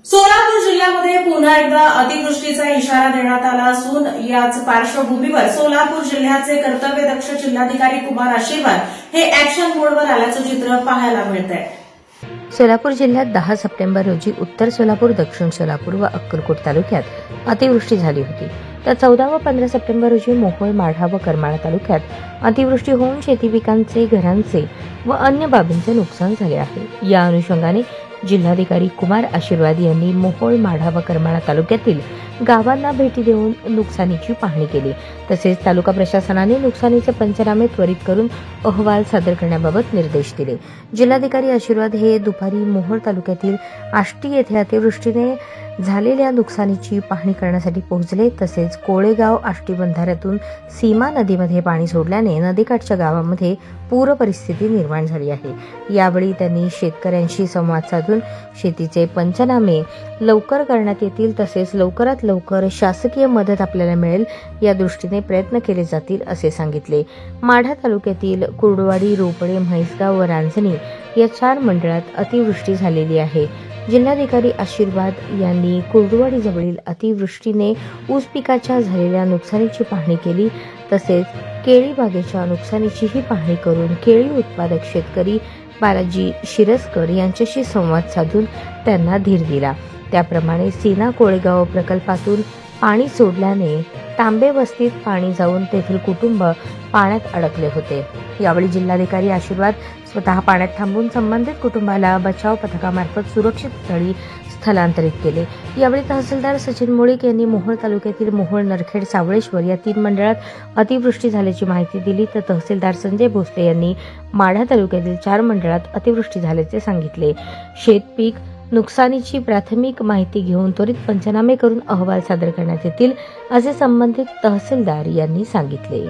सोलापूर जिल्ह्यामध्ये पुन्हा एकदा अतिवृष्टीचा इशारा देण्यात आला असून याच पार्श्वभूमीवर सोलापूर जिल्ह्याचे कर्तव्यदक्ष जिल्हाधिकारी कुमार आशीर्वाद हे अॅक्शन मोडवर आल्याचं चित्र पाहायला मिळतंय। सोलापूर जिल्ह्यात 10 सप्टेंबर रोजी उत्तर सोलापूर, दक्षिण सोलापूर व अक्कलकोट तालुक्यात अतिवृष्टी झाली होती। तर 14 व 15 सप्टेंबर रोजी मोहोळ, माढा व करमाळा तालुक्यात अतिवृष्टी होऊन शेती पिकांचे, घरांचे व अन्य बाबींचे नुकसान झाले आहे। या अनुषंगाने जिल्हाधिकारी कुमार आशीर्वाद यांनी मोहोळ, माढा व करमाळा तालुक्यातील गावांना भेटी देऊन नुकसानीची पाहणी केली। तसेच तालुका प्रशासनाने नुकसानीचे पंचनामे त्वरित करून अहवाल सादर करण्याबाबत निर्देश दिले। जिल्हाधिकारी आशीर्वाद हे दुपारी मोहोळ तालुक्यातील आष्टी येथे अतिवृष्टीने झालेल्या नुकसानीची पाहणी करण्यासाठी पोहोचले। तसेच कोळेगाव आष्टी बंधाऱ्यातून सीमा नदीमध्ये पाणी सोडल्याने नदीकाठच्या गावांमध्ये पूर परिस्थिती निर्माण झाली आहे। यावेळी त्यांनी शेतकऱ्यांशी संवाद साधून शेतीचे पंचनामे लवकर करण्यात येतील, तसेच लवकरात लवकर शासकीय मदत आपल्याला मिळेल या दृष्टीने प्रयत्न केले जातील असे सांगितले। माढा तालुक्यातील कुर्डवाडी, रोपडे, म्हैसगाव व रांजणी या 4 मंडळात अतिवृष्टी झालेली आहे। जिल्हाधिकारी आशीर्वाद यांनी कुर्डवाडी जवळील अतिवृष्टीने ऊस पिकाच्या झालेल्या नुकसानीची पाहणी केली। तसेच केळी बागेच्या नुकसानीचीही पाहणी करून केळी उत्पादक शेतकरी बालाजी शिरस्कर यांच्याशी संवाद साधून त्यांना धीर दिला। त्याप्रमाणे सीना कोळेगाव प्रकल्पातून पाणी सोडल्याने तांबे वस्तीत पाणी जाऊन तेथील कुटुंब पाण्यात अडकले होते। यावेळी जिल्हाधिकारी आशीर्वाद स्वतः पाण्यात थांबून संबंधित कुटुंबाला बचाव पथकामार्फत सुरक्षित स्थळी स्थलांतरित केले। यावेळी तहसीलदार सचिन मोळीक यांनी मोहोळ तालुक्यातील मोहोळ, नरखेड, सावळेश्वर या 3 मंडळात अतिवृष्टी झाल्याची माहिती दिली। तर तहसीलदार संजय भोसले यांनी माढा तालुक्यातील 4 मंडळात अतिवृष्टी झाल्याचे सांगितले। शेतपीक नुकसानीची प्राथमिक माहिती घेऊन त्वरित पंचनामे करून अहवाल सादर करण्यात येतील असे संबंधित तहसीलदार यांनी सांगितले।